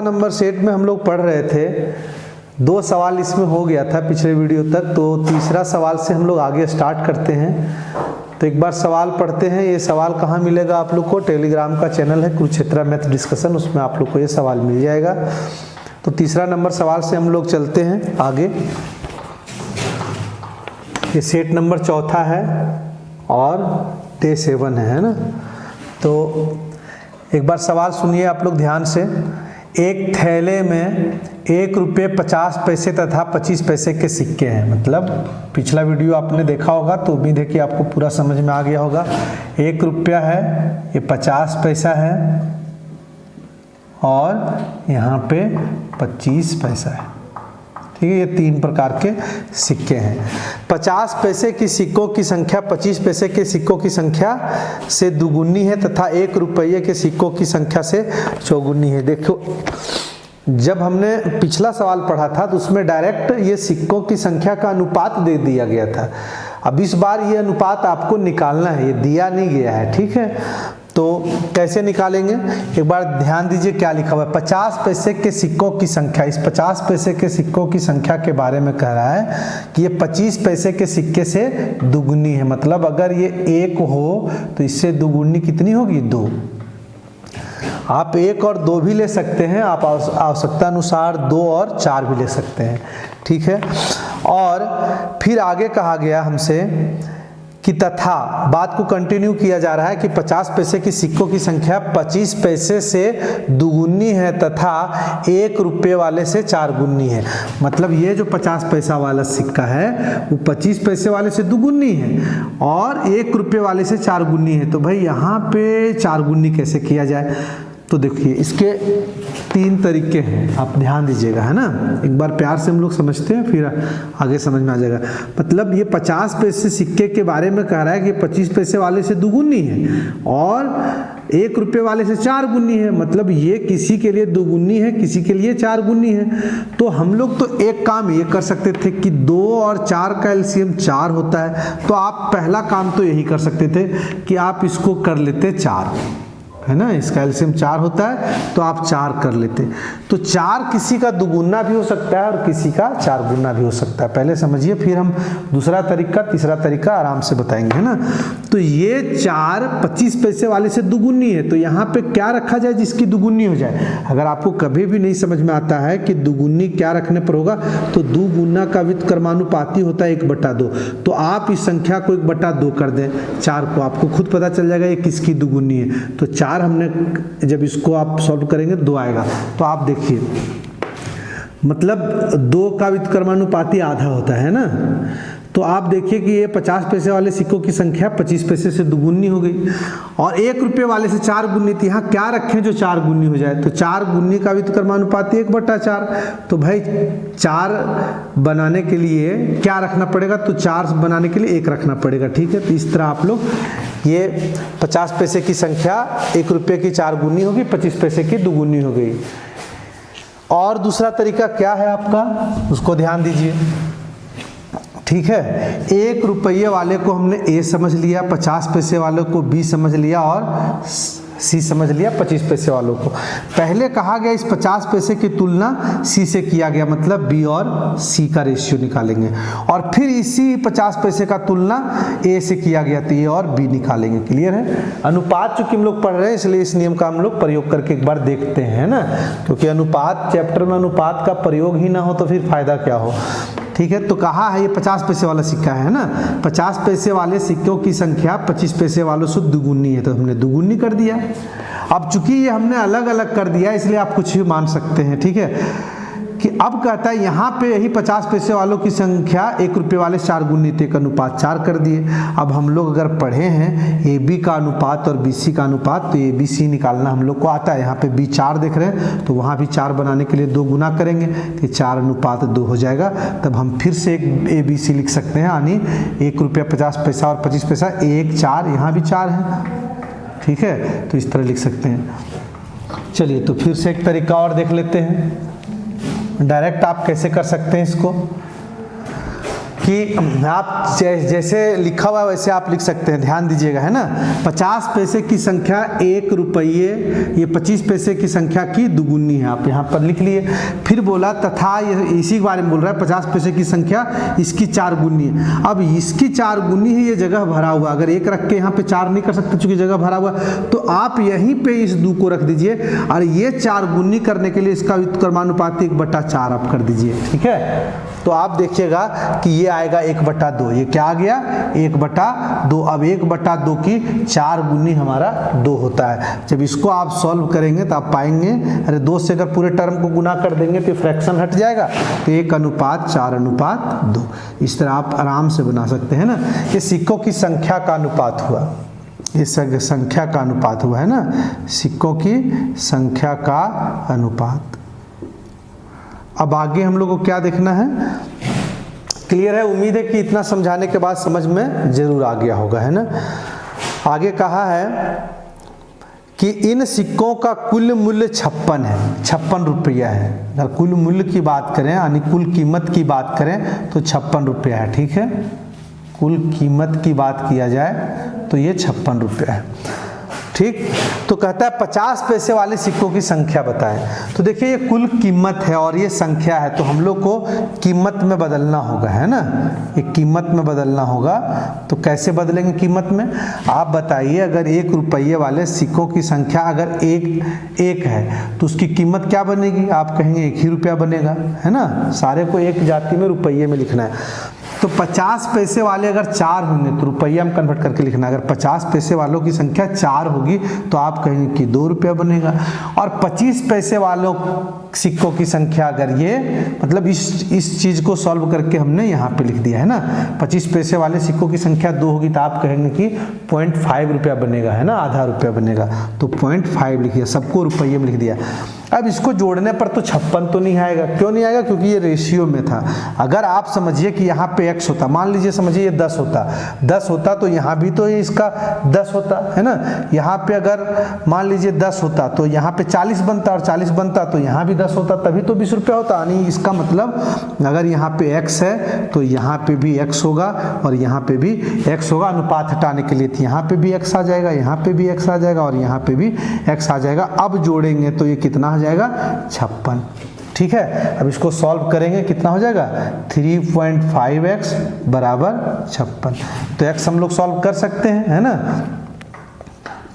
Number set में हम लोग पढ़ रहे थे, 2 सवाल इसमें हो गया था पिछले वीडियो तक, तो तीसरा सवाल से हम लोग आगे स्टार्ट करते हैं। तो एक बार सवाल पढ़ते हैं। ये सवाल कहाँ मिलेगा आप लोग को? टेलीग्राम का चैनल है कुरुक्षेत्र मैथ डिस्कशन, उसमें आप लोग को ये सवाल मिल जाएगा। तो तीसरा नंबर सवाल से हम लोग चलते हैं आगे। ये सेट नंबर 4 है और डे 7 है ना। तो एक बार सवाल सुनिए आप लोग ध्यान से। एक थैले में 1 रुपये 50 पैसे तथा 25 पैसे के सिक्के हैं। मतलब पिछला वीडियो आपने देखा होगा तो उम्मीद है कि आपको पूरा समझ में आ गया होगा। 1 रुपया है, ये 50 पैसा है और यहाँ पे 25 पैसा है। ठीक है, ये 3 प्रकार के सिक्के हैं। 50 पैसे की सिक्कों की संख्या 25 पैसे के सिक्कों की संख्या से दुगुनी है तथा 1 रुपये के सिक्कों की संख्या से चौगुनी है। देखो, जब हमने पिछला सवाल पढ़ा था तो उसमें डायरेक्ट ये सिक्कों की संख्या का अनुपात दे दिया गया था। अब इस बार ये अनुपात आपको निकालना है, ये दिया नहीं गया है। ठीक है, तो कैसे निकालेंगे एक बार ध्यान दीजिए क्या लिखा हुआ है। 50 पैसे के सिक्कों की संख्या, इस 50 पैसे के सिक्कों की संख्या के बारे में कह रहा है कि ये 25 पैसे के सिक्के से दुगुनी है। मतलब अगर ये 1 हो तो इससे दुगुनी कितनी होगी? 2। आप 1 और 2 भी ले सकते हैं, आप आवश्यकता अनुसार 2 और 4 भी ले सकते हैं। ठीक है, और फिर आगे कहा गया हमसे कि तथा, बात को कंटिन्यू किया जा रहा है कि 50 पैसे की सिक्कों की संख्या 25 पैसे से दुगुनी है तथा 1 रुपये वाले से 4 गुनी है। मतलब ये जो 50 पैसा वाला सिक्का है वो 25 पैसे वाले से दुगुनी है और 1 रुपये वाले से 4 गुनी है। तो भाई यहाँ पे 4 गुनी कैसे किया जाए? तो देखिए, इसके 3 तरीके हैं, आप ध्यान दीजिएगा, है ना। एक बार प्यार से हम लोग समझते हैं फिर आगे समझ में आ जाएगा। मतलब ये 50 पैसे सिक्के के बारे में कह रहा है कि 25 पैसे वाले से दुगुनी है और 1 रुपये वाले से 4 गुनी है। मतलब ये किसी के लिए दुगुनी है, किसी के लिए 4 गुनी है। तो हम लोग तो एक काम ये कर सकते थे कि 2 और 4 का एलसीएम 4 होता है। तो आप पहला काम तो यही कर सकते थे कि आप इसको कर लेते 4, है ना। इसका एलसीएम 4 होता है तो आप 4 कर लेते। तो 4 किसी का दुगुना भी हो सकता है और किसी का 4 गुना भी हो सकता है। पहले समझिए, फिर हम दूसरा तरीका, तीसरा तरीका आराम से बताएंगे, है ना। तो ये 4 25 पैसे वाले से दुगुनी है, तो यहाँ पे क्या रखा जाए जिसकी दुगुनी हो जाए? अगर आपको कभी भी नहीं समझ में आता है कि दुगुनी क्या रखने पर होगा, तो दुगुना का व्युत्क्रमानुपाती होता है 1/2। तो आप इस संख्या को 1/2 कर दें 4 को, आपको खुद पता चल जाएगा ये किसकी दुगुनी है। तो 4 हमने, जब इसको आप सॉल्व करेंगे 2 आएगा। तो आप देखिए, मतलब 2 का व्युत्क्रमानुपाती आधा होता है ना। तो आप देखिए कि ये 50 पैसे वाले सिक्कों की संख्या 25 पैसे से दुगुनी हो गई और 1 रुपये वाले से 4 गुनी थी। यहाँ क्या रखें जो 4 गुनी हो जाए? तो 4 गुनी का व्युत्क्रमानुपाती 1/4। तो भाई 4 बनाने के लिए क्या रखना पड़ेगा? तो 4 बनाने के लिए 1 रखना पड़ेगा। ठीक है, तो इस तरह आप लोग, ये 50 पैसे की संख्या 1 रुपये की 4 गुनी होगी, 25 पैसे की दुगुनी हो गई। और दूसरा तरीका क्या है आपका, उसको ध्यान दीजिए। ठीक है, 1 रुपये वाले को हमने ए समझ लिया, 50 पैसे वाले को बी समझ लिया और सी समझ लिया 25 पैसे वालों को। पहले कहा गया इस 50 पैसे की तुलना सी से किया गया, मतलब बी और सी का रेशियो निकालेंगे। और फिर इसी 50 पैसे का तुलना ए से किया गया तो ए और बी निकालेंगे। क्लियर है? अनुपात चूंकि हम लोग पढ़ रहे हैं इसलिए इस नियम का हम लोग प्रयोग करके एक बार देखते हैं ना, क्योंकि अनुपात चैप्टर में अनुपात का प्रयोग ही ना हो तो फिर फायदा क्या हो। ठीक है, तो कहा है ये 50 पैसे वाला सिक्का है ना, 50 पैसे वाले सिक्कों की संख्या 25 पैसे वालों से दुगुनी है, तो हमने दुगुनी कर दिया। अब चूंकि ये हमने अलग अलग कर दिया इसलिए आप कुछ भी मान सकते हैं। ठीक है, कि अब कहता है यहाँ पे यही 50 पैसे वालों की संख्या 1 रुपये वाले 4 गुनी थे, एक अनुपात 4 कर दिए। अब हम लोग अगर पढ़े हैं ए बी का अनुपात और बी सी का अनुपात, तो ए बी सी निकालना हम लोग को आता है। यहाँ पे बी 4 देख रहे हैं तो वहाँ भी 4 बनाने के लिए 2 गुना करेंगे तो 4:2 हो जाएगा। तब हम फिर से एक ए बी सी लिख सकते हैं, यानी 1 रुपया 50 पैसा और 25 पैसा 1 4, यहाँ भी 4 है। ठीक है, तो इस तरह लिख सकते हैं। चलिए, तो फिर से एक तरीका और देख लेते हैं। डायरेक्ट आप कैसे कर सकते हैं इसको? कि आप जैसे लिखा हुआ है वैसे आप लिख सकते हैं, ध्यान दीजिएगा, है ना। 50 पैसे की संख्या 1 रुपये, ये 25 पैसे की संख्या की दुगुनी है, आप यहाँ पर लिख लिए। फिर बोला तथा, ये इसी के बारे में बोल रहा है, 50 पैसे की संख्या इसकी 4 गुनी है। अब इसकी 4 गुनी है, ये जगह भरा हुआ, अगर 1 रख के यहाँ पे 4 नहीं कर सकते चूंकि जगह भरा हुआ, तो आप यहीं पे इस 2 को रख दीजिए और ये 4 गुनी करने के लिए इसका व्युत्क्रमानुपाती 1/4 आप कर दीजिए, ठीक है। तो आप देखिएगा कि ये आएगा 1/2, ये क्या आ गया 1/2। अब 1/2 की 4 गुनी हमारा 2 होता है। जब इसको आप सॉल्व करेंगे तो आप पाएंगे, अरे 2 से अगर पूरे टर्म को गुना कर देंगे तो फ्रैक्शन हट जाएगा, तो 1:4:2। इस तरह आप आराम से बना सकते हैं ना। ये सिक्कों की संख्या का अनुपात हुआ, ये संख्या का अनुपात हुआ, है ना, सिक्कों की संख्या का अनुपात। अब आगे हम लोग को क्या देखना है, क्लियर है? उम्मीद है कि इतना समझाने के बाद समझ में जरूर आ गया होगा, है ना। आगे कहा है कि इन सिक्कों का कुल मूल्य 56 है, 56 रुपया है। अगर कुल मूल्य की बात करें यानी कुल कीमत की बात करें तो 56 रुपया है, ठीक है। कुल कीमत की बात किया जाए तो ये 56 रुपया है, ठीक। तो कहता है 50 पैसे वाले सिक्कों की संख्या बताएं। तो देखिए ये कुल कीमत है और ये संख्या है, तो हम लोग को कीमत में बदलना होगा, है ना। ये कीमत में बदलना होगा, तो कैसे बदलेंगे कीमत में? आप बताइए, अगर 1 रुपये वाले सिक्कों की संख्या अगर एक है तो उसकी कीमत क्या बनेगी? आप कहेंगे 1 ही रुपया बनेगा, है ना। सारे को एक जाति में रुपये में लिखना है। तो 50 पैसे वाले अगर 4 होंगे तो रुपया में कन्वर्ट करके लिखना। अगर 50 पैसे वालों की संख्या 4 होगी तो आप कहेंगे कि 2 रुपया बनेगा। और 25 पैसे वालों सिक्कों की संख्या अगर ये, मतलब इस चीज़ को सॉल्व करके हमने यहाँ पे लिख दिया, है ना। 25 पैसे वाले सिक्कों की संख्या 2 होगी तो आप कहेंगे कि 0.5 रुपया बनेगा, है ना, आधा रुपया बनेगा। तो 0.5 लिख दिया, सबको रुपये में लिख दिया। अब इसको जोड़ने पर तो 56 तो नहीं आएगा। क्यों नहीं आएगा? क्योंकि ये रेशियो में था। अगर आप समझिए कि यहाँ पे x होता, मान लीजिए समझिए ये 10 होता तो यहाँ भी तो इसका 10 होता, है ना। यहाँ पे अगर मान लीजिए 10 होता तो यहाँ पे 40 बनता, और 40 बनता तो यहाँ भी 10 होता, तभी तो 20 रुपया होता। यानी इसका मतलब अगर यहाँ पे x है तो यहाँ पे भी x होगा और यहाँ पे भी x होगा। अनुपात हटाने के लिए तो यहाँ पे भी x आ जाएगा, यहाँ पे भी x आ जाएगा और यहाँ पे भी x आ जाएगा। अब जोड़ेंगे तो ये कितना जाएगा 56, ठीक है। अब इसको सॉल्व करेंगे, कितना हो जाएगा 3.5x बराबर 56। तो x हम लोग सॉल्व कर सकते हैं, है ना।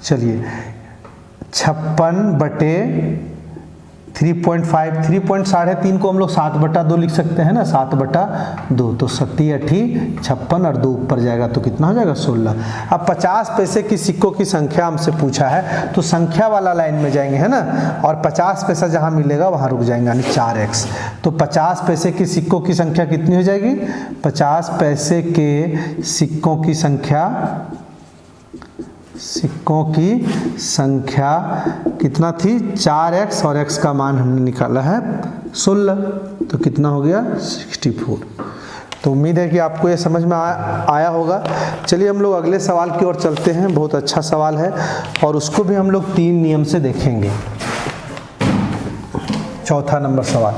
चलिए 56 बटे 3.5, 3.3 को हम लोग 7/2 लिख सकते हैं ना, 7/2। तो 7 8 56 और 2 ऊपर जाएगा तो कितना हो जाएगा 16। अब 50 पैसे की सिक्कों की संख्या हमसे पूछा है तो संख्या वाला लाइन में जाएंगे, है ना, और 50 पैसा जहां मिलेगा वहां रुक जाएंगे, यानी 4x। तो 50 पैसे की सिक्कों की संख्या कितनी हो जाएगी? 50 पैसे के सिक्कों की संख्या कितना थी? 4x, और x का मान हमने निकाला है 16, तो कितना हो गया 64। तो उम्मीद है कि आपको ये समझ में आया होगा। चलिए हम लोग अगले सवाल की ओर चलते हैं। बहुत अच्छा सवाल है और उसको भी हम लोग 3 नियम से देखेंगे। चौथा नंबर सवाल,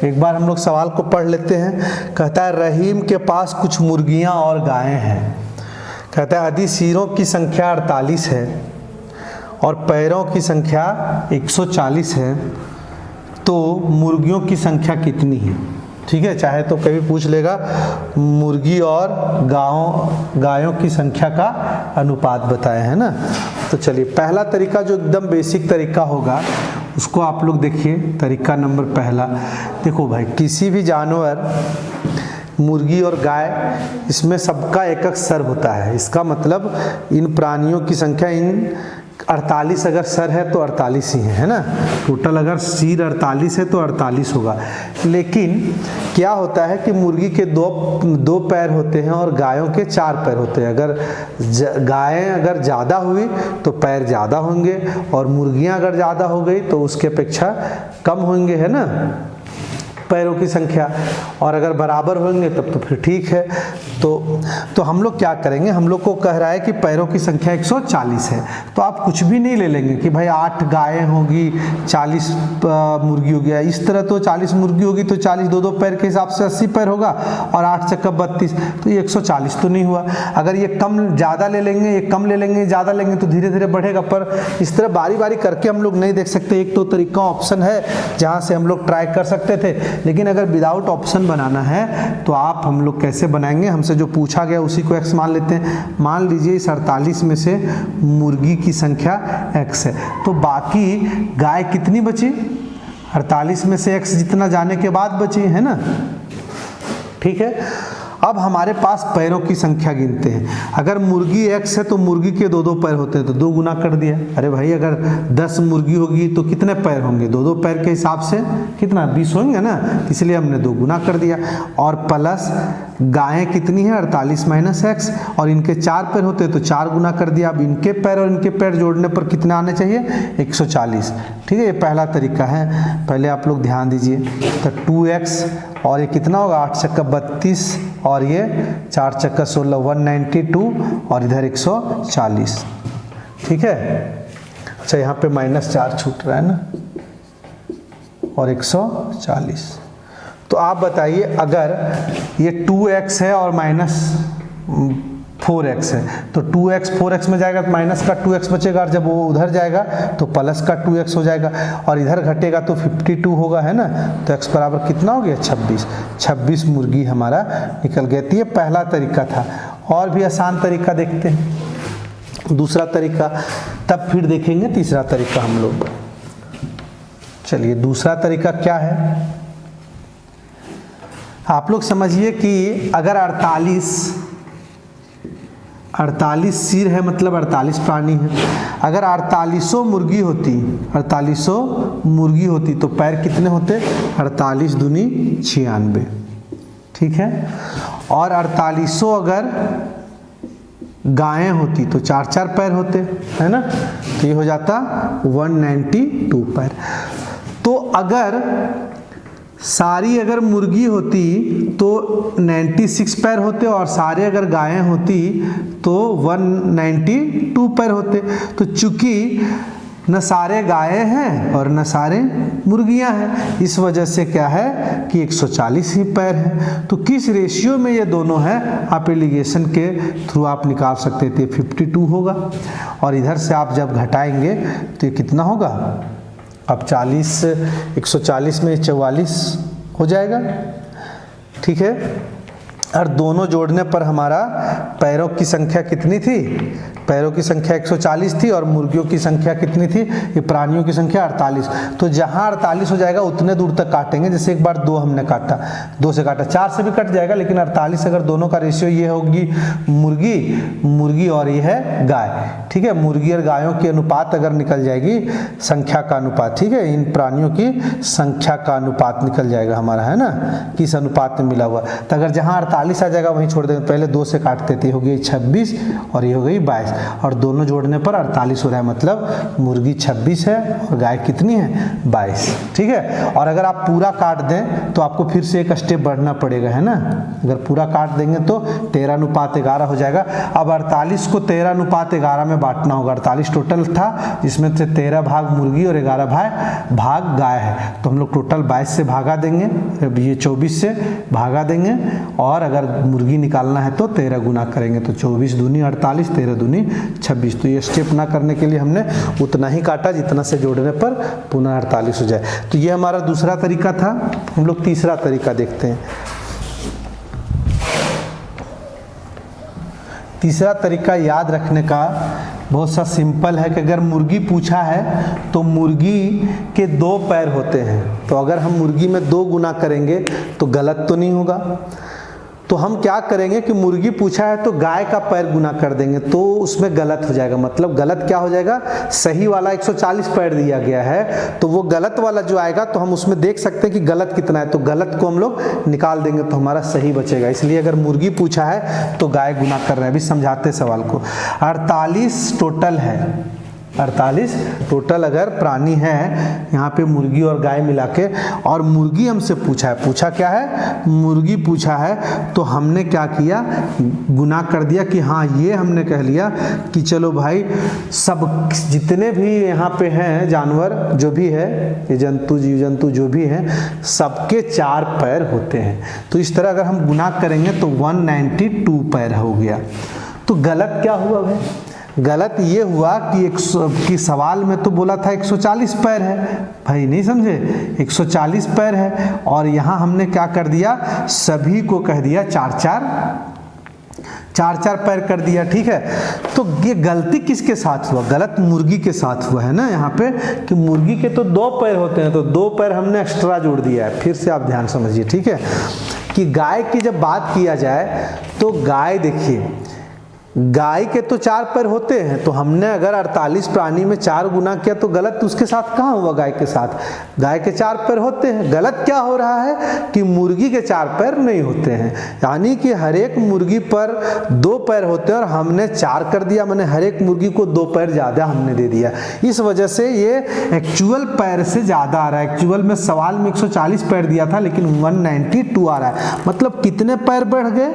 एक बार हम लोग सवाल को पढ़ लेते हैं। कहता है रहीम के पास कुछ मुर्गियां और गायें हैं। कहता है यदि सिरों की संख्या 48 है और पैरों की संख्या 140 है तो मुर्गियों की संख्या कितनी है? ठीक है, चाहे तो कभी पूछ लेगा मुर्गी और गायों की संख्या का अनुपात बताए, है ना। तो चलिए पहला तरीका जो एकदम बेसिक तरीका होगा उसको आप लोग देखिए। तरीका नंबर पहला, देखो भाई, किसी भी जानवर, मुर्गी और गाय, इसमें सबका एक एक सर होता है। इसका मतलब इन प्राणियों की संख्या, इन 48 अगर सर है तो 48 ही है ना। टोटल अगर सिर 48 है तो 48 होगा। लेकिन क्या होता है कि मुर्गी के दो पैर होते हैं और गायों के 4 पैर होते हैं। अगर गायें अगर ज़्यादा हुई तो पैर ज़्यादा होंगे और मुर्गियां अगर ज़्यादा हो गई तो उसके अपेक्षा कम होंगे, है ना। पैरों की संख्या, और अगर बराबर होंगे तब तो फिर ठीक है। तो हम लोग क्या करेंगे, हम लोग को कह रहा है कि पैरों की संख्या 140 है, तो आप कुछ भी नहीं ले लेंगे कि भाई 8 गायें होगी, 40 मुर्गी हो गया, इस तरह तो 40 मुर्गी होगी तो 40 दो पैर के हिसाब से 80 पैर होगा, और 8 चक्का 32, तो ये 140 तो नहीं हुआ। अगर ये कम ज़्यादा ले लेंगे, ये कम ले लेंगे, ज़्यादा लेंगे तो धीरे धीरे बढ़ेगा, पर इस तरह बारी बारी करके हम लोग नहीं देख सकते। एक तो तरीका ऑप्शन है जहाँ से हम लोग ट्राई कर सकते थे, लेकिन अगर विदाउट ऑप्शन बनाना है तो आप हम लोग कैसे बनाएंगे, हमसे जो पूछा गया उसी को x मान लेते हैं। मान लीजिए इस 48 में से मुर्गी की संख्या x है, तो बाकी गाय कितनी बची, 48 में से x जितना जाने के बाद बची है ना, ठीक है। अब हमारे पास पैरों की संख्या गिनते हैं। अगर मुर्गी x है तो मुर्गी के 2 पैर होते हैं, तो 2 गुना कर दिया। अरे भाई अगर 10 मुर्गी होगी तो कितने पैर होंगे, 2 पैर के हिसाब से कितना 20 होंगे ना, इसलिए हमने 2 गुना कर दिया। और प्लस गायें कितनी है 48 माइनस x, और इनके 4 पैर होते हैं तो 4 गुना कर दिया। अब इनके पैर और इनके पैर जोड़ने पर कितने आने चाहिए, 140। ठीक है, ये पहला तरीका है, पहले आप लोग ध्यान दीजिए। तो 2x और ये कितना होगा, 8 चक्का 32 और ये 4 चक्का 16, 192 और इधर 140। ठीक है, अच्छा यहाँ पे -4 छूट रहा है ना, और 140। तो आप बताइए अगर ये 2x है और -4x है, तो 2x 4x में जाएगा तो माइनस का 2x बचेगा, और जब वो उधर जाएगा तो प्लस का 2x हो जाएगा, और इधर घटेगा तो 52 होगा, है ना। तो x बराबर कितना हो गया, 26 मुर्गी हमारा निकल गया। तो ये पहला तरीका था। और भी आसान तरीका देखते हैं, दूसरा तरीका, तब फिर देखेंगे तीसरा तरीका हम लोग। चलिए दूसरा तरीका क्या है, आप लोग समझिए कि अगर 48 सिर है, मतलब 48 प्राणी है। अगर 4800 मुर्गी होती तो पैर कितने होते, 48 दूनी 96। ठीक है, और 4800 अगर गायें होती तो 4 पैर होते, है ना, तो ये हो जाता 192 पैर। तो अगर सारी अगर मुर्गी होती तो 96 पैर होते, और सारे अगर गायें होती तो 192 पैर होते। तो चूंकि न सारे गायें हैं और न सारे मुर्गियां हैं, इस वजह से क्या है कि 140 ही पैर है। तो किस रेशियो में ये दोनों हैं, आप एलिगेशन के थ्रू आप निकाल सकते थे, 52 होगा। और इधर से आप जब घटाएंगे तो ये कितना होगा, अब 140 में 44 हो जाएगा। ठीक है, और दोनों जोड़ने पर हमारा पैरों की संख्या कितनी थी, पैरों की संख्या 140 थी, और मुर्गियों की संख्या कितनी थी, ये प्राणियों की संख्या 48। तो जहाँ 48 हो जाएगा उतने दूर तक काटेंगे, जैसे एक बार 2 हमने काटा, 2 से काटा, 4 से भी कट जाएगा, लेकिन 48 अगर दोनों का रेशियो ये होगी मुर्गी और ये है गाय। ठीक है, मुर्गी और गायों की अनुपात अगर निकल जाएगी, संख्या का अनुपात, ठीक है, इन प्राणियों की संख्या का अनुपात निकल जाएगा हमारा, है ना, किस अनुपात में मिला हुआ। तो अगर जहाँ 48 आ जाएगा वहीं छोड़ देंगे, पहले 2 से काटते थे, हो गई 26 और ये हो गई 22, और दोनों जोड़ने पर 48 हो रहा है, मतलब मुर्गी 26 है और गाय कितनी है, 22। ठीक है, और अगर आप पूरा काट दें तो आपको फिर से एक स्टेप बढ़ना पड़ेगा, है ना। अगर पूरा काट देंगे तो 13:11 हो जाएगा। अब 48 को 13:11 में बांटना होगा। 48 टोटल था, जिसमें से 13 भाग मुर्गी और 11 भाग गाय है, तो हम लोग टोटल 22 से भागा देंगे, ये 24 से भागा देंगे, और अगर मुर्गी निकालना है तो 13 गुना करेंगे, तो 24 दूनी 48, 13 दूनी 26। तो ये स्टेप ना करने के लिए हमने उतना ही काटा जितना से जोड़ने पर पुनः 48 हो जाए। तो ये हमारा दूसरा तरीका था। हम लोग तीसरा तरीका देखते हैं। तीसरा तरीका याद रखने का बहुत सा सिंपल है कि अगर मुर्गी पूछा है तो मुर्गी के 2 पैर होते हैं, तो अगर हम मुर्गी में 2 गुना करेंगे तो गलत तो नहीं होगा। तो हम क्या करेंगे कि मुर्गी पूछा है तो गाय का पैर गुना कर देंगे, तो उसमें गलत हो जाएगा। मतलब गलत क्या हो जाएगा, सही वाला 140 पैर दिया गया है, तो वो गलत वाला जो आएगा तो हम उसमें देख सकते हैं कि गलत कितना है, तो गलत को हम लोग निकाल देंगे तो हमारा सही बचेगा। इसलिए अगर मुर्गी पूछा है तो गाय गुना कर रहे हैं। अभी समझाते सवाल को। 48 टोटल है, 48 टोटल अगर प्राणी है यहाँ पे मुर्गी और गाय मिला के, और मुर्गी हमसे पूछा है, पूछा क्या है, मुर्गी पूछा है, तो हमने क्या किया, गुना कर दिया कि हाँ ये हमने कह लिया कि चलो भाई सब जितने भी यहाँ पे हैं जानवर जो भी है, ये जंतु जीव जंतु जो भी हैं, सबके 4 पैर होते हैं। तो इस तरह अगर हम गुना करेंगे तो 192 पैर हो गया। तो गलत क्या हुआ भाई, गलत ये हुआ कि सवाल में तो बोला था 140 पैर है, भाई नहीं समझे, 140 पैर है, और यहाँ हमने क्या कर दिया, सभी को कह दिया 4 पैर कर दिया, ठीक है। तो ये गलती किसके साथ हुआ, गलत मुर्गी के साथ हुआ है ना यहाँ पे, कि मुर्गी के तो 2 पैर होते हैं, तो 2 पैर हमने एक्स्ट्रा जोड़ दिया है। फिर से आप ध्यान समझिए, ठीक है, कि गाय की जब बात किया जाए तो गाय देखिए, गाय के तो 4 पैर होते हैं, तो हमने अगर 48 प्राणी में 4 गुना किया तो गलत उसके साथ कहाँ हुआ, गाय के साथ, गाय के 4 पैर होते हैं। गलत क्या हो रहा है कि मुर्गी के 4 पैर नहीं होते हैं, यानी कि हर एक मुर्गी पर 2 पैर होते हैं और हमने 4 कर दिया, मैंने हर एक मुर्गी को 2 पैर ज़्यादा हमने दे दिया। इस वजह से ये एक्चुअल पैर से ज़्यादा आ रहा है। एक्चुअल में सवाल में 140 पैर दिया था, लेकिन 192 आ रहा है, मतलब कितने पैर बढ़ गए,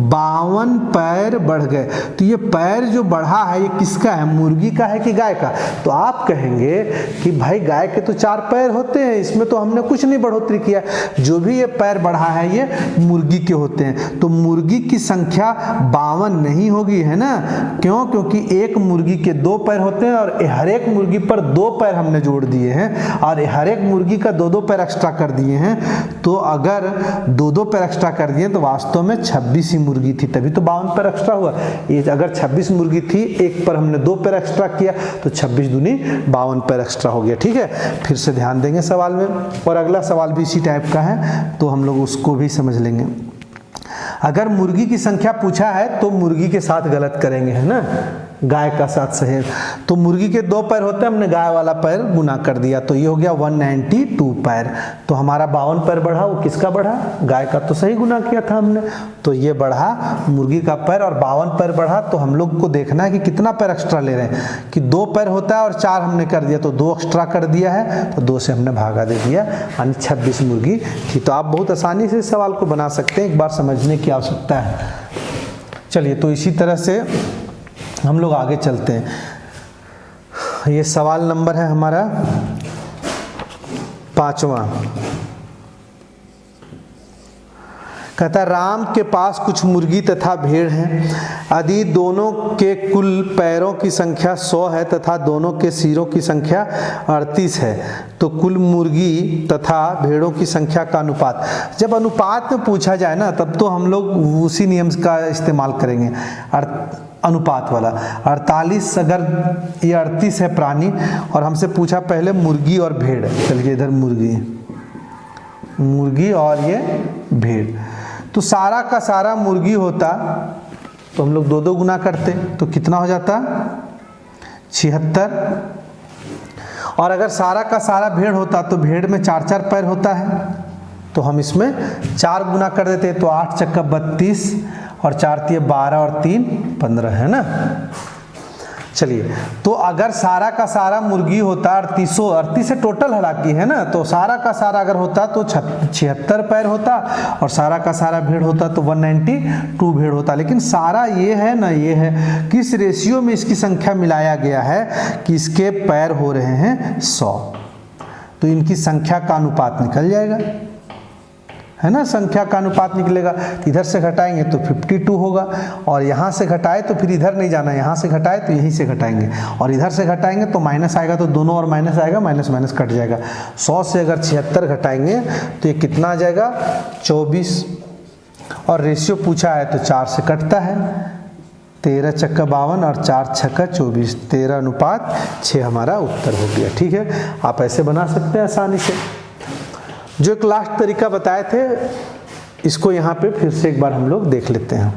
52 पैर बढ़ गए। तो ये पैर जो बढ़ा है ये किसका है, मुर्गी का है कि गाय का। तो आप कहेंगे कि भाई गाय के तो 4 पैर होते हैं, इसमें तो हमने कुछ नहीं बढ़ोतरी किया, जो भी ये पैर बढ़ा है ये मुर्गी के होते हैं। तो मुर्गी की संख्या 52 नहीं होगी, है ना, क्यों, क्योंकि एक मुर्गी के 2 पैर होते हैं और हर एक मुर्गी पर 2 पैर हमने जोड़ दिए हैं, और हर एक मुर्गी का 2-2 पैर एक्स्ट्रा कर दिए हैं। तो अगर 2-2 पैर एक्स्ट्रा कर दिए तो वास्तव में 26 ही मुर्गी थी, तभी तो 52 पैर एक्स्ट्रा हुआ। अगर 26 मुर्गी थी, एक पर हमने 2 पैर एक्स्ट्रा किया, तो 26 दूनी 52 पैर एक्स्ट्रा हो गया, ठीक है। फिर से ध्यान देंगे सवाल में, और अगला सवाल भी इसी टाइप का है, तो हम लोग उसको भी समझ लेंगे। अगर मुर्गी की संख्या पूछा है तो मुर्गी के साथ गलत करेंगे, है ना, गाय का साथ सही है। तो मुर्गी के 2 पैर होते हैं, हमने गाय वाला पैर गुना कर दिया, तो ये हो गया 192 पैर। तो हमारा 52 पैर बढ़ा, वो किसका बढ़ा, गाय का, तो सही गुना किया था हमने, तो ये बढ़ा मुर्गी का पैर, और 52 पैर बढ़ा। तो हम लोग को देखना है कि कितना पैर एक्स्ट्रा ले रहे हैं, कि 2 पैर होता है और 4 हमने कर दिया, तो 2 एक्स्ट्रा कर दिया है, तो 2 से हमने भागा दे दिया, यानी 26 मुर्गी थी। तो आप बहुत आसानी से इस सवाल को बना सकते हैं, एक बार समझने की आवश्यकता है। चलिए, तो इसी तरह से हम लोग आगे चलते हैं। ये सवाल नंबर है हमारा 5वां। कहता है राम के पास कुछ मुर्गी तथा भेड़ हैं, यदि दोनों के कुल पैरों की संख्या 100 है तथा दोनों के सिरों की संख्या 38 है, तो कुल मुर्गी तथा भेड़ों की संख्या का अनुपात। जब अनुपात में पूछा जाए ना, तब तो हम लोग उसी नियम का इस्तेमाल करेंगे, अनुपात वाला। 48, अगर ये 38 है प्राणी, और हमसे पूछा पहले मुर्गी और भेड़, चलिए इधर मुर्गी और ये भेड़, तो सारा का सारा मुर्गी होता तो हम लोग 2-2 गुना करते, तो कितना हो जाता, 76। और अगर सारा का सारा भेड़ होता तो भेड़ में 4-4 पैर होता है, तो हम इसमें 4 गुना कर देते, तो 8 चक्का 32 और 4 तिये 12 और 3 15, है ना। चलिए, तो अगर सारा का सारा मुर्गी होता 38 से टोटल हालांकि, है ना, तो सारा का सारा अगर होता तो 76 पैर होता, और सारा का सारा भेड़ होता तो 192 भेड़ होता। लेकिन सारा ये है ना, ये है, किस रेशियो में इसकी संख्या मिलाया गया है कि इसके पैर हो रहे हैं 100, तो इनकी संख्या का अनुपात निकल जाएगा, है ना, संख्या का अनुपात निकलेगा। इधर से घटाएंगे तो 52 होगा, और यहाँ से घटाए तो फिर इधर नहीं जाना, यहाँ से घटाए तो यहीं से घटाएंगे, और इधर से घटाएंगे तो माइनस आएगा, तो दोनों और माइनस आएगा, माइनस माइनस कट जाएगा। 100 से अगर 76 घटाएंगे तो ये कितना आ जाएगा, 24। और रेशियो पूछा है तो 4 से कटता है, 13 चक्का 52 और 4 छक्का 24, 13:6 हमारा उत्तर हो गया, ठीक है। आप ऐसे बना सकते हैं आसानी से। जो एक लास्ट तरीका बताए थे, इसको यहाँ पे फिर से एक बार हम लोग देख लेते हैं।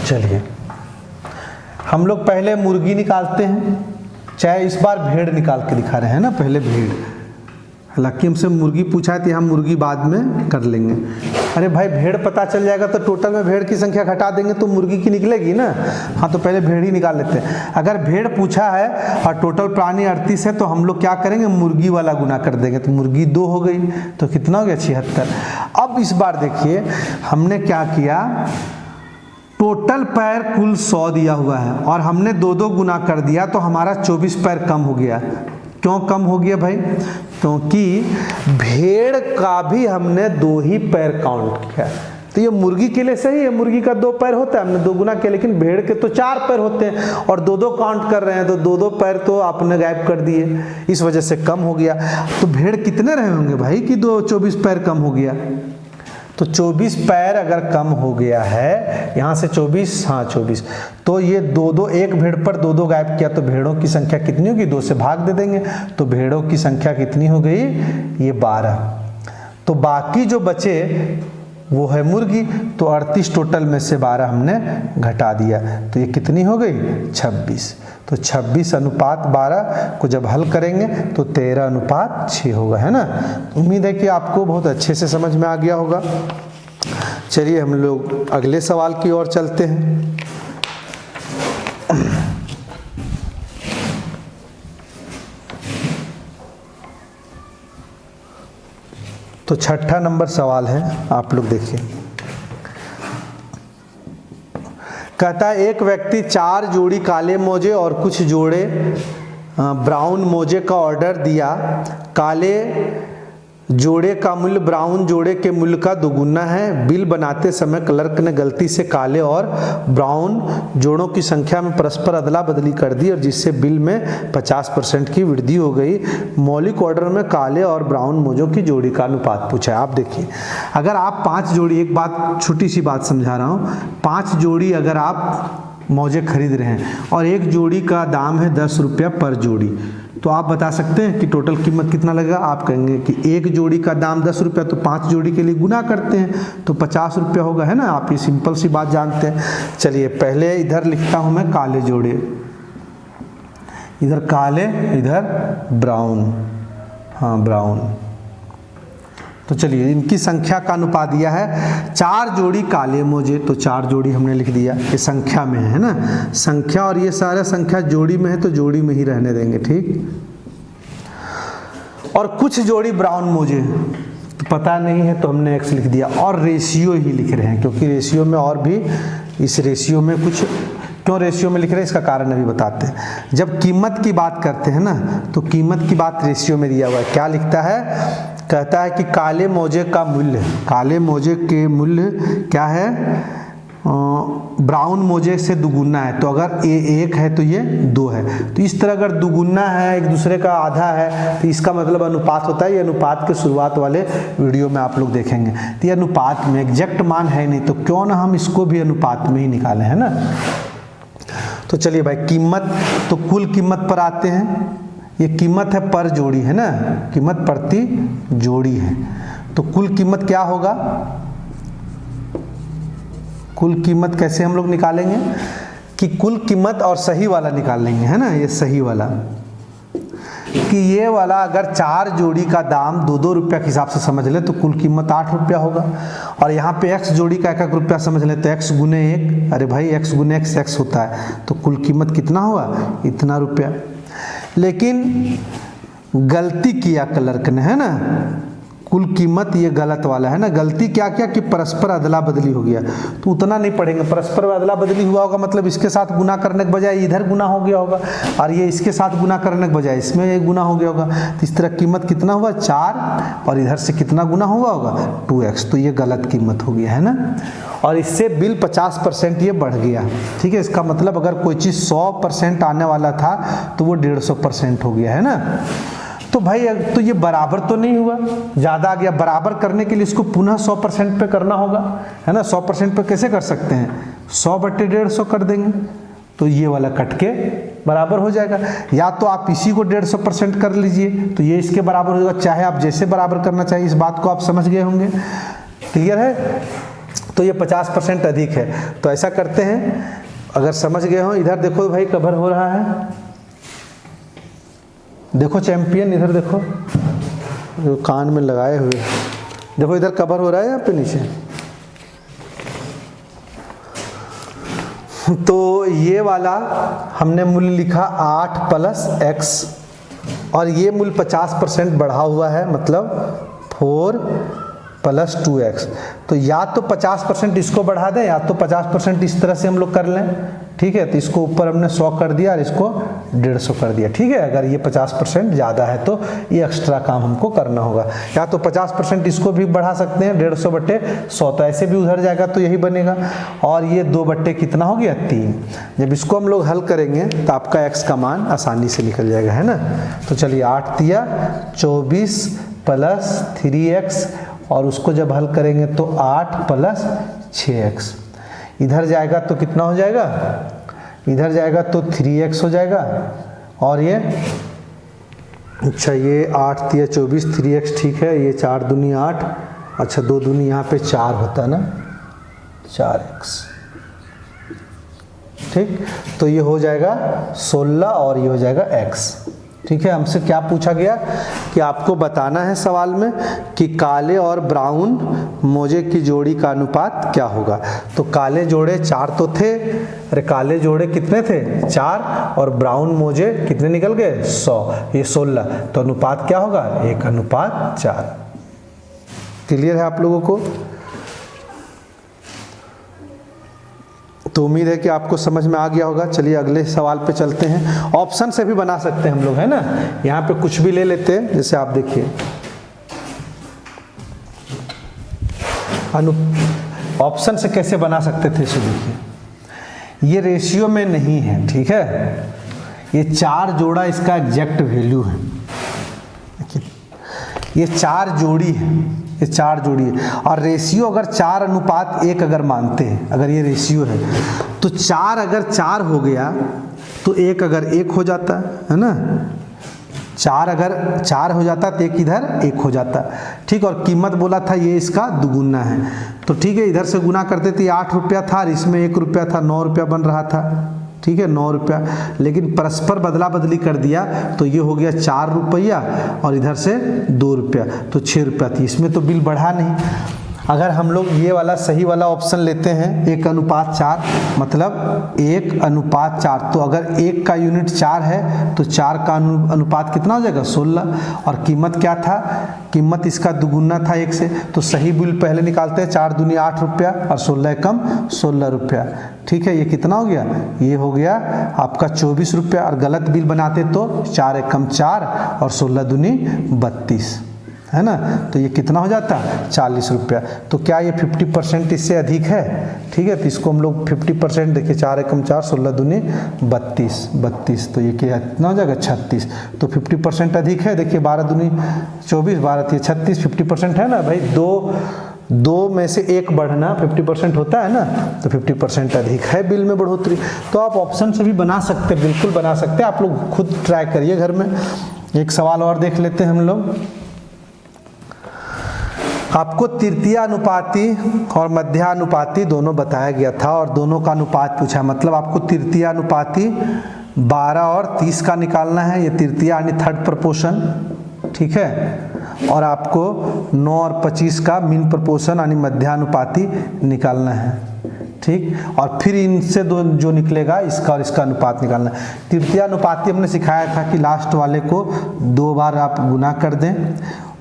चलिए, हम लोग पहले मुर्गी निकालते हैं, चाहे इस बार भेड़ निकाल के दिखा रहे हैं ना, पहले भेड़, हालांकि हमसे मुर्गी पूछा है तो यहाँ मुर्गी बाद में कर लेंगे। अरे भाई भेड़ पता चल जाएगा तो टोटल में भेड़ की संख्या घटा देंगे तो मुर्गी की निकलेगी ना। हाँ तो पहले भेड़ ही निकाल लेते हैं। अगर भेड़ पूछा है और टोटल प्राणी 38 है तो हम लोग क्या करेंगे, मुर्गी वाला गुना कर देंगे, तो मुर्गी 2 हो गई, तो कितना हो गया 76। अब इस बार देखिए हमने क्या किया, टोटल पैर कुल 100 दिया हुआ है और हमने 2-2 गुना कर दिया तो हमारा 24 पैर कम हो गया। क्यों कम हो गया भाई, क्योंकि भेड़ का भी हमने 2 ही पैर काउंट किया। तो ये मुर्गी के लिए सही है, मुर्गी का 2 पैर होता है, हमने 2 गुना किया, लेकिन भेड़ के तो 4 पैर होते हैं और 2-2 काउंट कर रहे हैं, तो 2-2 पैर तो आपने गायब कर दिए, इस वजह से कम हो गया। तो भेड़ कितने रहे होंगे भाई कि 24 पैर कम हो गया। तो 24 पैर अगर कम हो गया है, यहाँ से 24, हाँ 24, तो ये 2-2, एक भेड़ पर 2-2 गायब किया तो भेड़ों की संख्या कितनी होगी, 2 से भाग दे देंगे, तो भेड़ों की संख्या कितनी हो गई, ये 12। तो बाकी जो बचे वो है मुर्गी, तो 38 टोटल में से 12 हमने घटा दिया, तो ये कितनी हो गई 26। तो 26 अनुपात 12 को जब हल करेंगे तो 13 अनुपात 6 होगा, है ना। उम्मीद है कि आपको बहुत अच्छे से समझ में आ गया होगा। चलिए हम लोग अगले सवाल की ओर चलते हैं। तो 6ठा नंबर सवाल है, आप लोग देखिए। कहता है एक व्यक्ति 4 जोड़ी काले मोजे और कुछ जोड़े ब्राउन मोजे का ऑर्डर दिया। काले जोड़े का मूल्य ब्राउन जोड़े के मूल्य का दोगुना है। बिल बनाते समय क्लर्क ने गलती से काले और ब्राउन जोड़ों की संख्या में परस्पर अदला बदली कर दी और जिससे बिल में 50% की वृद्धि हो गई। मौलिक ऑर्डर में काले और ब्राउन मोजों की जोड़ी का अनुपात पूछा है। आप देखिए, अगर आप 5 जोड़ी, एक बात छोटी सी बात समझा रहा हूँ, 5 जोड़ी अगर आप मोजे खरीद रहे हैं और एक जोड़ी का दाम है 10 रुपया पर जोड़ी, तो आप बता सकते हैं कि टोटल कीमत कितना लगेगा। आप कहेंगे कि एक जोड़ी का दाम 10 रुपया, तो 5 जोड़ी के लिए गुना करते हैं तो 50 रुपया होगा, है ना। आप ये सिंपल सी बात जानते हैं। चलिए पहले इधर लिखता हूं मैं काले जोड़े, इधर काले, इधर ब्राउन, हाँ ब्राउन। तो चलिए इनकी संख्या का अनुपात दिया है 4 जोड़ी काले मोजे, तो 4 जोड़ी हमने लिख दिया, ये संख्या में है ना, संख्या, और ये सारा संख्या जोड़ी में है तो जोड़ी में ही रहने देंगे, ठीक। और कुछ जोड़ी ब्राउन मोजे, तो पता नहीं है तो हमने x लिख दिया, और रेशियो ही लिख रहे हैं क्योंकि रेशियो में और भी, इस रेशियो में कुछ, क्यों रेशियो में लिख रहे हैं इसका कारण अभी बताते हैं। जब कीमत की बात करते हैं ना तो कीमत की बात रेशियो में दिया हुआ है। क्या लिखता है, कहता है कि काले मोजे का मूल्य, काले मोजे के मूल्य क्या है, ब्राउन मोजे से दुगुना है। तो अगर ये 1 है तो ये 2 है, तो इस तरह अगर दुगुना है, एक दूसरे का आधा है, तो इसका मतलब अनुपात होता है। ये अनुपात के शुरुआत वाले वीडियो में आप लोग देखेंगे। तो ये अनुपात में एग्जैक्ट मान है नहीं, तो क्यों ना हम इसको भी अनुपात में ही निकालें, है ना। तो चलिए भाई कीमत, तो कुल कीमत पर आते हैं। ये कीमत है पर जोड़ी, है ना, कीमत प्रति जोड़ी है। तो कुल कीमत क्या होगा, कुल कीमत कैसे हम लोग निकालेंगे कि कुल कीमत और सही वाला निकाल लेंगे, है ना, ये सही वाला, कि ये वाला अगर 4 जोड़ी का दाम 2-2 रुपया के हिसाब से समझ ले तो कुल कीमत 8 रुपया होगा। और यहाँ पे x जोड़ी का 1-1 रुपया समझ ले तो x गुने 1, अरे भाई x गुने x x होता है, तो कुल कीमत कितना हुआ, इतना रुपया। लेकिन गलती किया क्लर्क ने, है ना, कुल कीमत ये गलत वाला है ना। गलती क्या किया कि परस्पर अदला बदली हो गया, तो उतना नहीं पढ़ेंगे। परस्पर अदला बदली हुआ होगा मतलब इसके साथ गुना करने के बजाय इधर गुना हो गया होगा, और ये इसके साथ गुना करने के बजाय इसमें ये गुना हो गया होगा। तो इस तरह कीमत कितना हुआ 4, और इधर से कितना गुना हुआ होगा 2x, तो ये गलत कीमत हो गया, है ना। और इससे बिल 50% ये बढ़ गया, ठीक है। इसका मतलब अगर कोई चीज़ 100% आने वाला था तो वो 150% हो गया, है ना। तो भाई तो ये बराबर तो नहीं हुआ, ज़्यादा आ गया। बराबर करने के लिए इसको पुनः 100% पे करना होगा, है ना। 100% पे कैसे कर सकते हैं, 100/150 कर देंगे, तो ये वाला कट के बराबर हो जाएगा। या तो आप इसी को 150% कर लीजिए तो ये इसके बराबर हो जाएगा, चाहे आप जैसे बराबर करना चाहिए। इस बात को आप समझ गए होंगे, क्लियर है। तो ये 50% अधिक है, तो ऐसा करते हैं, अगर समझ गए हो, इधर देखो भाई कवर हो रहा है, देखो चैंपियन, इधर देखो जो कान में लगाए हुए, देखो इधर कवर हो रहा है यहाँ पे नीचे। तो ये वाला हमने मूल्य लिखा 8 प्लस x, और ये मूल्य 50% बढ़ा हुआ है, मतलब 4 प्लस 2x। तो या तो 50% इसको बढ़ा दें, या तो 50% इस तरह से हम लोग कर लें, ठीक है। तो इसको ऊपर हमने 100 कर दिया और इसको 150 कर दिया, ठीक है। अगर ये 50% ज़्यादा है तो ये एक्स्ट्रा काम हमको करना होगा। या तो 50% इसको भी बढ़ा सकते हैं, 150/100, तो ऐसे भी उधर जाएगा तो यही बनेगा। और ये 2 कितना हो गया 3। जब इसको हम लोग हल करेंगे तो आपका x का मान आसानी से निकल जाएगा, है ना। तो चलिए 8 दिया 24 प्लस 3x, और उसको जब हल करेंगे तो 8 प्लस 6x। इधर जाएगा तो कितना हो जाएगा, इधर जाएगा तो 3x हो जाएगा, और ये अच्छा ये 8 दिया 24 3x, ठीक है। ये 4 दूनी 8, अच्छा 2 दूनी यहाँ पे 4 होता है ना, 4x, ठीक। तो ये हो जाएगा 16 और ये हो जाएगा x, ठीक है। हमसे क्या पूछा गया कि आपको बताना है सवाल में कि काले और ब्राउन मोजे की जोड़ी का अनुपात क्या होगा। तो काले जोड़े 4 तो थे, अरे काले जोड़े कितने थे 4, और ब्राउन मोजे कितने निकल गए 100, ये 16, तो अनुपात क्या होगा 1:4। क्लियर है आप लोगों को? तो उम्मीद है कि आपको समझ में आ गया होगा। चलिए अगले सवाल पे चलते हैं। ऑप्शन से भी बना सकते हैं हम लोग, है ना। यहाँ पे कुछ भी ले लेते हैं, जैसे आप देखिए ऑप्शन से कैसे बना सकते थे, इसे देखिए। ये रेशियो में नहीं है, ठीक है। ये 4 जोड़ा इसका एग्जैक्ट वैल्यू है, ये 4 जोड़ी है, ये 4 जोड़ी है। और रेशियो अगर 4:1 अगर मानते हैं, अगर ये रेशियो है तो 4 अगर 4 हो गया तो 1 अगर 1 हो जाता है ना। 4 अगर 4 हो जाता तो 1 इधर 1 हो जाता, ठीक। और कीमत बोला था ये इसका दुगुना है, तो ठीक है। इधर से गुना करते थे, 8 रुपया था और इसमें 1 रुपया था, 9 रुपया बन रहा था, ठीक है, 9 रुपया। लेकिन परस्पर बदला बदली कर दिया तो ये हो गया 4 रुपया और इधर से 2 रुपया, तो 6 रुपया थी। इसमें तो बिल बढ़ा नहीं। अगर हम लोग ये वाला सही वाला ऑप्शन लेते हैं 1:4, मतलब 1:4, तो अगर 1 का यूनिट 4 है तो 4 का अनुपात कितना हो जाएगा 16। और कीमत क्या था, कीमत इसका दुगुना था 1 से, तो सही बिल पहले निकालते हैं। 4 दूनी 8 रुपया और 16 कम 16 रुपया, ठीक है। ये कितना हो गया, ये हो गया आपका 24 रुपया। और गलत बिल बनाते तो 4 कम 4 और 16 दूनी 32, है ना। तो ये कितना हो जाता 40 रुपया। तो क्या ये 50% इससे अधिक है, ठीक है। तो इसको हम लोग 50% देखिए, 4 कम 4 16 दूनी 32, तो ये क्या कितना हो जाएगा 36। तो 50% अधिक है। देखिए 12 दूनी 24, 12 36, 50% है ना भाई। दो में से 1 बढ़ना 50% होता है ना, तो 50% अधिक है बिल में बढ़ोतरी। तो आप ऑप्शन से भी बना सकते हैं, बिल्कुल बना सकते हैं। आप लोग खुद ट्राई करिए घर में। एक सवाल और देख लेते हैं हम लोग। आपको तृतीयानुपाती और मध्यानुपाती दोनों बताया गया था और दोनों का अनुपात पूछा, मतलब आपको तृतीयानुपाती 12 और 30 का निकालना है। ये तृतीय यानी थर्ड प्रपोर्शन, ठीक है। और आपको 9 और 25 का मीन प्रपोर्शन यानी मध्यानुपाती निकालना है, ठीक। और फिर इनसे दो जो निकलेगा इसका और इसका अनुपात निकालना है। तृतीयानुपाती हमने सिखाया था कि लास्ट वाले को 2 बार आप गुना कर दें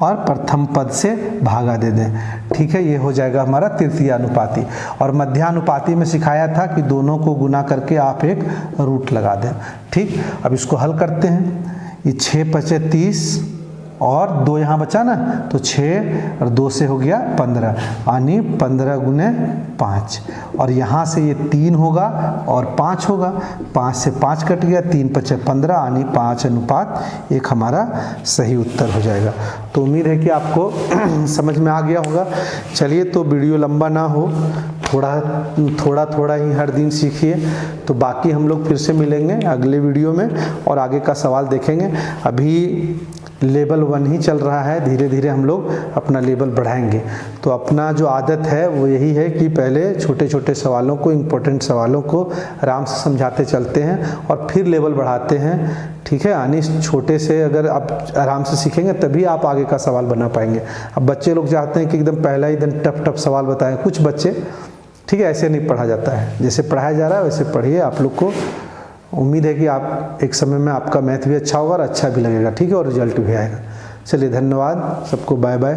और प्रथम पद से भागा दे दें, ठीक है। ये हो जाएगा हमारा तृतीयानुपाती। और मध्यानुपाती में सिखाया था कि दोनों को गुना करके आप एक रूट लगा दें, ठीक। अब इसको हल करते हैं। ये 6 पचे 30 और 2 यहाँ बचा ना, तो 6 और 2 से हो गया 15, यानी 15 गुने 5। और यहाँ से ये 3 होगा और 5 होगा, 5 से 5 कट गया, 3 पचे 15, यानी 5:1 हमारा सही उत्तर हो जाएगा। तो उम्मीद है कि आपको समझ में आ गया होगा। चलिए, तो वीडियो लंबा ना हो, थोड़ा ही हर दिन सीखिए। तो बाकी हम लोग फिर से मिलेंगे अगले वीडियो में और आगे का सवाल देखेंगे। अभी लेवल 1 ही चल रहा है, धीरे धीरे हम लोग अपना लेवल बढ़ाएंगे। तो अपना जो आदत है वो यही है कि पहले छोटे छोटे सवालों को, इम्पोर्टेंट सवालों को आराम से समझाते चलते हैं और फिर लेवल बढ़ाते हैं, ठीक है। यानी छोटे से अगर आप आराम से सीखेंगे तभी आप आगे का सवाल बना पाएंगे। अब बच्चे लोग चाहते हैं कि एकदम पहला ही दिन टफ सवाल बताएं। कुछ बच्चे ठीक है, ऐसे नहीं पढ़ा जाता है, जैसे पढ़ाया जा रहा है वैसे पढ़िए। आप लोग को उम्मीद है कि आप एक समय में आपका मैथ भी अच्छा होगा और अच्छा भी लगेगा, ठीक है, और रिजल्ट भी आएगा। चलिए धन्यवाद सबको, बाय बाय।